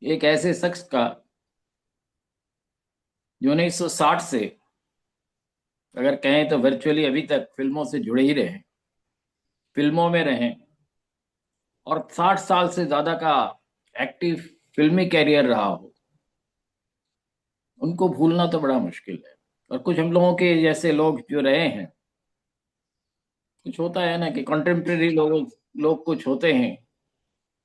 एक ऐसे शख्स का जो 1960 से अगर कहें तो वर्चुअली अभी तक फिल्मों से जुड़े ही रहे, फिल्मों में रहे और 60 साल से ज्यादा का एक्टिव फिल्मी कैरियर रहा हो, उनको भूलना तो बड़ा मुश्किल है। और कुछ हम लोगों के जैसे लोग जो रहे हैं, कुछ होता है ना कि कंटेम्प्रेरी लोग कुछ होते हैं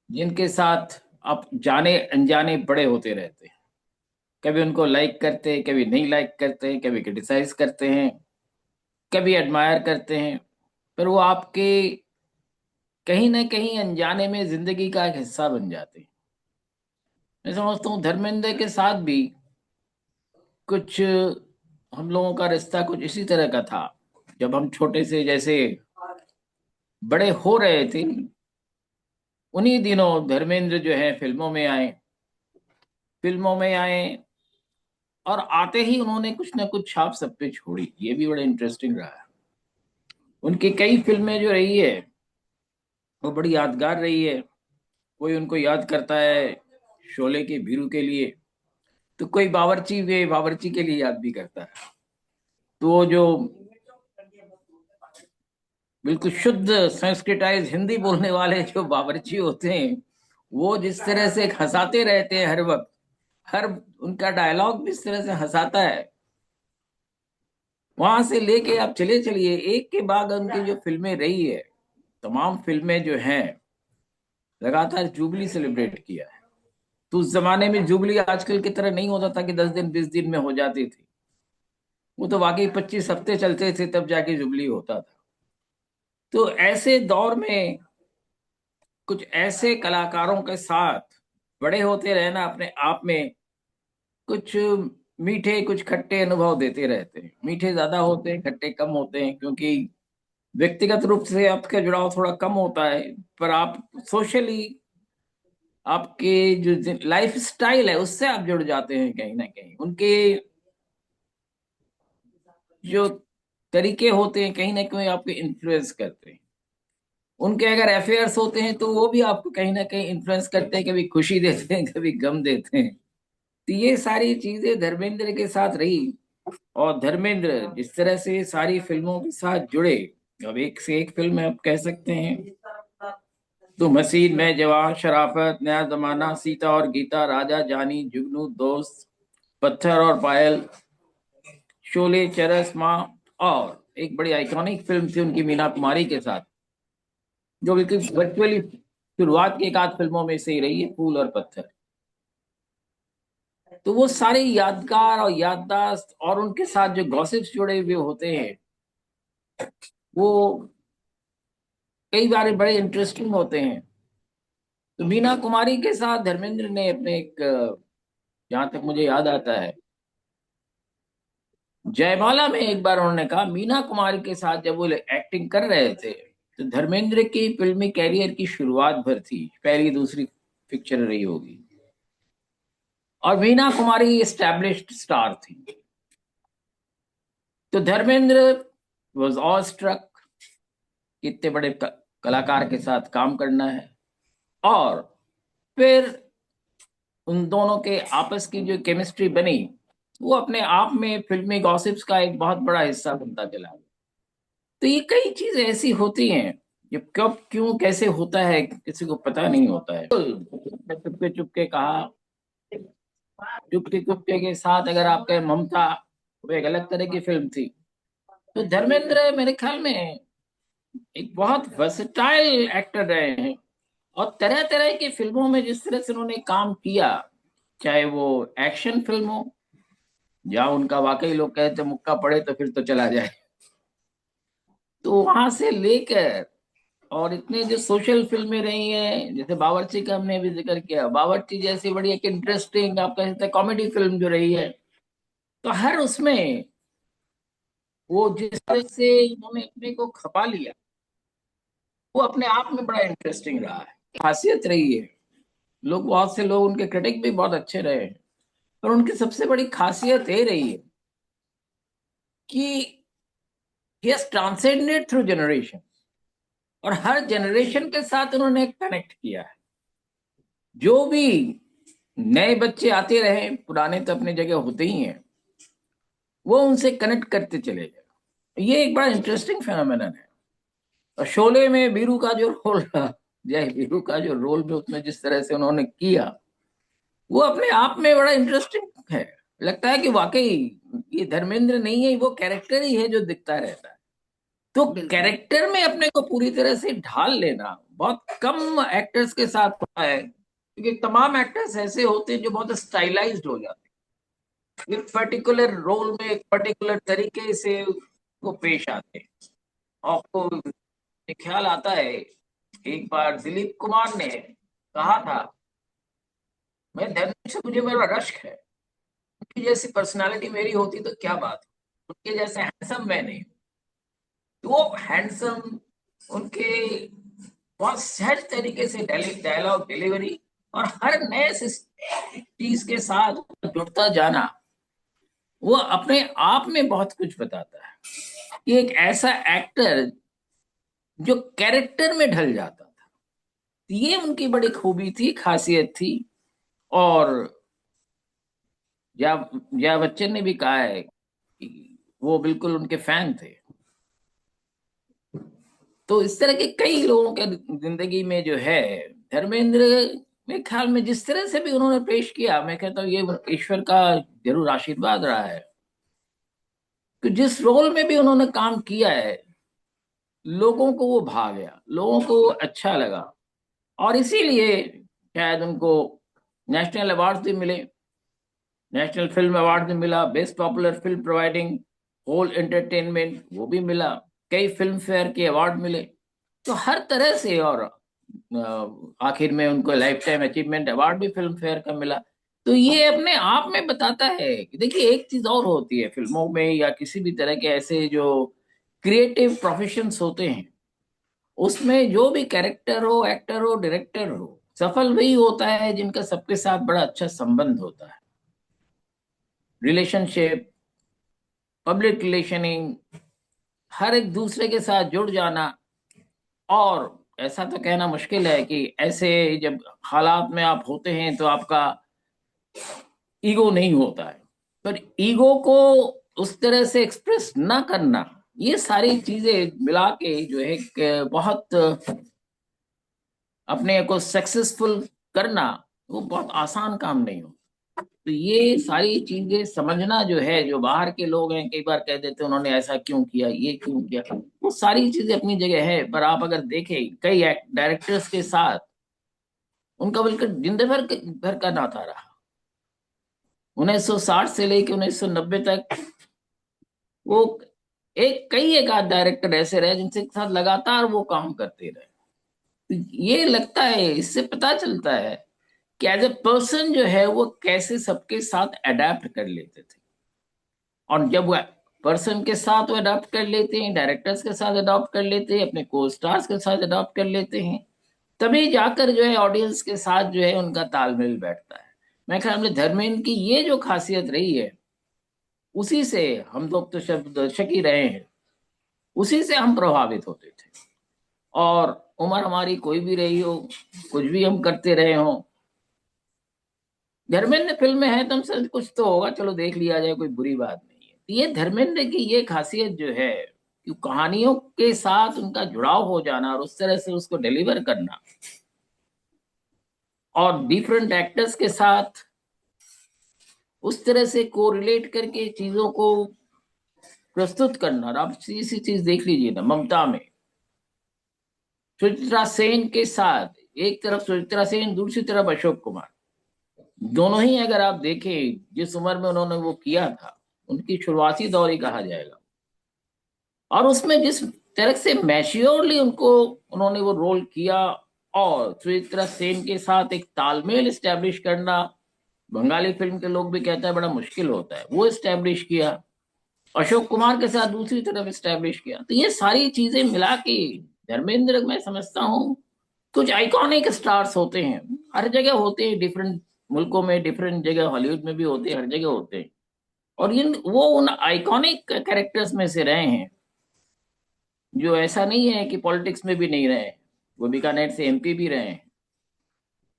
जिनके साथ आप जाने अनजाने बड़े होते रहते हैं। कभी उनको लाइक करते हैं, कभी नहीं लाइक करते हैं, कभी क्रिटिसाइज करते हैं, कभी एडमायर करते हैं, पर वो आपके कहीं ना कहीं अनजाने में जिंदगी का एक हिस्सा बन जाते हैं। मैं समझता हूँ धर्मेंद्र के साथ भी कुछ हम लोगों का रिश्ता कुछ इसी तरह का था। जब हम छोटे से जैसे बड़े हो रहे थे, उन्हीं दिनों धर्मेंद्र जो है फिल्मों में आए और आते ही उन्होंने कुछ ना कुछ छाप सब पे छोड़ी। ये भी बड़ा इंटरेस्टिंग रहा है। उनकी कई फिल्में जो रही है वो बड़ी यादगार रही है। कोई उनको याद करता है शोले के भीरू के लिए, तो कोई बावर्ची के लिए याद भी करता है। तो वो जो बिल्कुल शुद्ध संस्कृताइज हिंदी बोलने वाले जो बावर्ची होते हैं, वो जिस तरह से हंसाते रहते हैं हर वक्त, हर उनका डायलॉग भी इस तरह से हंसाता है। वहां से लेके आप चले चलिए, एक के बाद उनकी जो फिल्में रही है, तमाम फिल्में जो हैं लगातार जुबली सेलिब्रेट किया है। तो उस जमाने में जुबली आजकल की तरह नहीं होता था कि 10 दिन 20 दिन में हो जाती थी। वो तो वाकई 25 हफ्ते चलते थे तब जाके जुबली होता था। तो ऐसे दौर में कुछ ऐसे कलाकारों के साथ बड़े होते रहना अपने आप में कुछ मीठे कुछ खट्टे अनुभव देते रहते हैं। मीठे ज्यादा होते हैं, खट्टे कम होते हैं, क्योंकि व्यक्तिगत रूप से आपका जुड़ाव थोड़ा कम होता है, पर आप सोशली आपके जो लाइफ स्टाइल है उससे आप जुड़ जाते हैं कहीं ना कहीं। उनके जो तरीके होते हैं कहीं ना कहीं आपको इन्फ्लुएंस करते हैं। उनके अगर अफेयर्स होते हैं तो वो भी आपको कहीं ना कहीं इन्फ्लुएंस करते हैं, कभी खुशी देते हैं कभी गम देते हैं। तो ये सारी चीजें धर्मेंद्र के साथ रही। और धर्मेंद्र जिस तरह से सारी फिल्मों के साथ जुड़े, अब एक से एक फिल्म आप कह सकते हैं। तो मसीह, मैं जवान, शराफत, नया जमाना, सीता और गीता, राजा जानी, जुगनू, दोस्त, पत्थर और पायल, शोले, चरस माँ, और एक बड़ी आइकॉनिक फिल्म थी उनकी मीना कुमारी के साथ, जो बिल्कुल वर्चुअली शुरुआत की एक आध फिल्मों में से ही रही है, फूल और पत्थर। तो वो सारे यादगार और याददाश्त और उनके साथ जो गॉसिप्स जुड़े हुए होते हैं, वो कई बार बड़े इंटरेस्टिंग होते हैं। तो मीना कुमारी के साथ धर्मेंद्र ने अपने एक जहां तक मुझे याद आता है, जयमाला में एक बार उन्होंने कहा, मीना कुमारी के साथ जब वो एक्टिंग कर रहे थे तो धर्मेंद्र की फिल्मी कैरियर की शुरुआत भर थी, पहली दूसरी पिक्चर रही होगी, और मीना कुमारी एस्टैब्लिश्ड स्टार थी। तो धर्मेंद्र वॉज ऑल स्ट्रक, इतने बड़े कलाकार के साथ काम करना है। और फिर उन दोनों के आपस की जो केमिस्ट्री बनी, वो अपने आप में फिल्मी गॉसिप्स का एक बहुत बड़ा हिस्सा बनता चला। तो ये कई चीजें ऐसी होती हैं, ये कब क्यों कैसे होता है किसी को पता नहीं होता है। चुपके चुपके कहा, चुपके चुपके के साथ अगर आप कहें ममता, वो एक अलग तरह की फिल्म थी। तो धर्मेंद्र मेरे ख्याल में एक बहुत वर्सेटाइल एक्टर रहे हैं, और तरह तरह की फिल्मों में जिस तरह से उन्होंने काम किया, चाहे वो एक्शन फिल्म हो, जहाँ उनका वाकई लोग कहते मुक्का पड़े तो फिर तो चला जाए, तो वहां से लेकर और इतने जो सोशल फिल्में रही हैं, जैसे बावर्ची का हमने अभी जिक्र किया, बावर्ची जैसी बड़ी एक इंटरेस्टिंग आप कह सकते हैं कॉमेडी फिल्म जो रही है, तो हर उसमें वो जिस तरह से उन्होंने अपने को खपा लिया, वो अपने आप में बड़ा इंटरेस्टिंग रहा है, खासियत रही है। लोग, बहुत से लोग उनके क्रिटिक भी बहुत अच्छे रहे हैं, पर उनकी सबसे बड़ी खासियत ये रही है कि he has transcended through generation, और हर जनरेशन के साथ उन्होंने कनेक्ट किया है। जो भी नए बच्चे आते रहे, पुराने तो अपनी जगह होते ही हैं, वो उनसे कनेक्ट करते चले गए। ये एक बड़ा इंटरेस्टिंग फेनोमेनन है। और शोले में वीरू का जो रोल रहा, जय वीरू का जो रोल में उसमें जिस तरह से उन्होंने किया, वो अपने आप में बड़ा इंटरेस्टिंग है। लगता है कि वाकई ये धर्मेंद्र नहीं है, वो कैरेक्टर ही है जो दिखता रहता है। तो कैरेक्टर में अपने को पूरी तरह से ढाल लेना बहुत कम एक्टर्स के साथ होता है, क्योंकि तमाम एक्टर्स ऐसे होते हैं जो बहुत स्टाइलाइज्ड हो जाते हैं, एक पर्टिकुलर रोल में एक पर्टिकुलर तरीके से वो पेश आते हैं। आपको ये ख्याल आता है, एक बार दिलीप कुमार ने कहा था, मैं धर्मेंद्र से, मुझे मेरा रश्क है, उनकी जैसी पर्सनालिटी मेरी होती तो क्या बात, उनके जैसे हैंडसम मैं नहीं। तो वो हैंडसम, उनके बहुत सहज तरीके से डायलॉग डिलीवरी और हर नए चीज के साथ जुड़ता जाना, वो अपने आप में बहुत कुछ बताता है। ये एक ऐसा एक्टर जो कैरेक्टर में ढल जाता था, ये उनकी बड़ी खूबी थी, खासियत थी। और जया जया बच्चन ने भी कहा है कि वो बिल्कुल उनके फैन थे। तो इस तरह के कई लोगों के जिंदगी में जो है, धर्मेंद्र मेरे ख्याल में जिस तरह से भी उन्होंने पेश किया, मैं कहता हूँ ये ईश्वर का जरूर आशीर्वाद रहा है कि जिस रोल में भी उन्होंने काम किया है, लोगों को वो भा गया, लोगों को वो अच्छा लगा। और इसीलिए शायद उनको नेशनल अवार्ड भी मिले। नेशनल फिल्म अवार्ड भी मिला, best popular film providing whole entertainment वो भी मिला, कई फिल्म फेयर के अवार्ड मिले। तो हर तरह से, और आखिर में उनको लाइफ टाइम अचीवमेंट अवार्ड भी फिल्म फेयर का मिला। तो ये अपने आप में बताता है कि देखिए, एक चीज और होती है फिल्मों में या किसी भी तरह के ऐसे जो क्रिएटिव प्रोफेशंस होते हैं, उसमें जो भी कैरेक्टर हो, एक्टर हो, डायरेक्टर हो, सफल वही होता है जिनका सबके साथ बड़ा अच्छा संबंध होता है। रिलेशनशिप, पब्लिक रिलेशनिंग, हर एक दूसरे के साथ जुड़ जाना। और ऐसा तो कहना मुश्किल है कि ऐसे जब हालात में आप होते हैं तो आपका ईगो नहीं होता है, पर ईगो को उस तरह से एक्सप्रेस ना करना, ये सारी चीजें मिला के जो है एक बहुत अपने को सक्सेसफुल करना, वो बहुत आसान काम नहीं हो। तो ये सारी चीजें समझना जो है, जो बाहर के लोग हैं कई बार कह देते हैं उन्होंने ऐसा क्यों किया, ये क्यों किया, वो सारी चीजें अपनी जगह है। पर आप अगर देखें कई डायरेक्टर्स के साथ उनका बिल्कुल जिंदगी भर का नाता रहा। 1960 से लेकर 1990 तक वो एक आध डायरेक्टर ऐसे रहे जिनसे साथ लगातार वो काम करते रहे। तो ये लगता है, इससे पता चलता है कि एज ए पर्सन जो है वो कैसे सबके साथ अडेप्ट कर लेते थे। और जब वो पर्सन के साथ वो अडॉप्ट कर लेते हैं, डायरेक्टर्स के साथ अडॉप्ट कर लेते हैं, अपने को स्टार्स के साथ अडॉप्ट कर लेते हैं, तभी जाकर जो है ऑडियंस के साथ जो है उनका तालमेल बैठता है। मैं ख्याल में धर्मेंद्र की ये जो खासियत रही है, उसी से हम लोग तो शब्द दर्शक ही रहे हैं, उसी से हम प्रभावित होते थे। और उम्र हमारी कोई भी रही हो, कुछ भी हम करते रहे हो, धर्मेंद्र फिल्म में है तो हमसे कुछ तो होगा, चलो देख लिया जाए, कोई बुरी बात नहीं है। तो ये धर्मेंद्र की ये खासियत जो है कि कहानियों के साथ उनका जुड़ाव हो जाना और उस तरह से उसको डिलीवर करना, और डिफरेंट एक्टर्स के साथ उस तरह से कोरिलेट करके चीजों को प्रस्तुत करना। और आप सी सी चीज देख लीजिए ना, ममता में सुचित्रा सेन के साथ, एक तरफ सुचित्रा सेन, दूसरी तरफ अशोक कुमार, दोनों ही अगर आप देखें जिस उम्र में उन्होंने वो किया था, उनकी शुरुआती दौर ही कहा जाएगा। और उसमें जिस तरह से मैच्योरली उनको उन्होंने वो रोल किया, और सुचित्रा सेन के साथ एक तालमेल स्टैब्लिश करना, बंगाली फिल्म के लोग भी कहते हैं बड़ा मुश्किल होता है, वो स्टैब्लिश किया। अशोक कुमार के साथ दूसरी तरफ स्टैब्लिश किया। तो ये सारी चीजें मिला के धर्मेंद्र, मैं समझता हूँ कुछ आइकॉनिक स्टार्स होते हैं, हर जगह होते हैं, डिफरेंट मुल्कों में, डिफरेंट जगह, हॉलीवुड में भी होते हैं, हर जगह होते हैं। और इन वो उन आइकॉनिक कैरेक्टर्स में से रहे हैं, जो ऐसा नहीं है कि पॉलिटिक्स में भी नहीं रहे, वो बीकानेर से एमपी भी रहे हैं।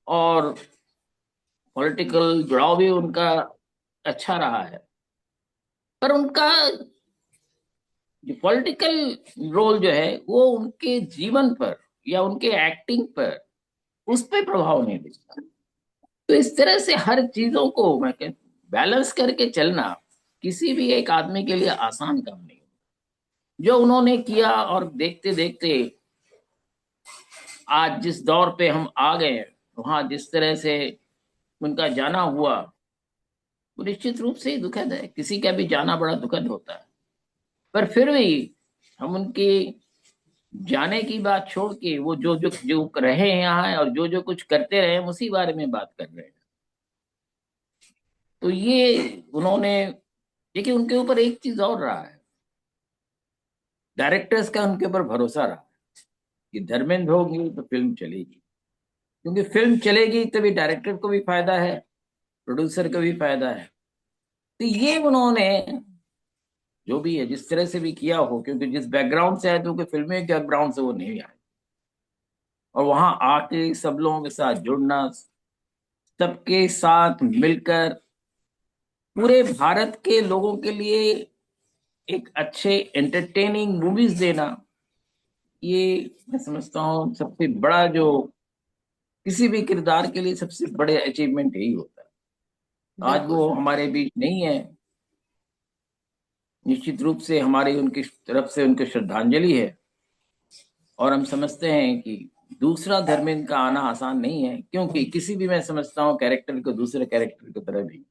और पॉलिटिकल जुड़ाव भी उनका अच्छा रहा है, पर उनका जो पॉलिटिकल रोल जो है वो उनके जीवन पर या उनके एक्टिंग पर उस पर प्रभाव नहीं दिखता। तो इस तरह से हर चीजों को मैं बैलेंस करके चलना किसी भी एक आदमी के लिए आसान काम नहीं। जो उन्होंने किया और देखते देखते आज जिस दौर पे हम आ गए हैं, वहां जिस तरह से उनका जाना हुआ, वो निश्चित रूप से ही दुखद है। किसी का भी जाना बड़ा दुखद होता है, पर फिर भी हम उनकी जाने की बात छोड़ के वो जो जो जो रहे हैं यहाँ और जो जो कुछ करते रहे हैं उसी बारे में बात कर रहे हैं। तो ये उन्होंने, देखिए उनके ऊपर एक चीज और रहा है, डायरेक्टर्स का उनके ऊपर भरोसा रहा कि धर्मेंद्र होंगे तो फिल्म चलेगी, क्योंकि फिल्म चलेगी तभी डायरेक्टर को भी फायदा है, प्रोड्यूसर को भी फायदा है। तो ये उन्होंने जो भी है जिस तरह से भी किया हो, क्योंकि जिस बैकग्राउंड से आए थे, क्योंकि फिल्मी बैकग्राउंड से वो नहीं आए, और वहां आके सब लोगों के साथ जुड़ना, सबके साथ मिलकर पूरे भारत के लोगों के लिए एक अच्छे एंटरटेनिंग मूवीज देना, ये मैं समझता हूँ सबसे बड़ा जो किसी भी किरदार के लिए सबसे बड़े अचीवमेंट यही होता है। आज बिल्कुल। वो हमारे बीच नहीं है, निश्चित रूप से हमारी उनकी तरफ से उनकी श्रद्धांजलि है। और हम समझते हैं कि दूसरा धर्मेंद्र का आना आसान नहीं है, क्योंकि किसी भी, मैं समझता हूँ, कैरेक्टर को दूसरे कैरेक्टर की तरह नहीं।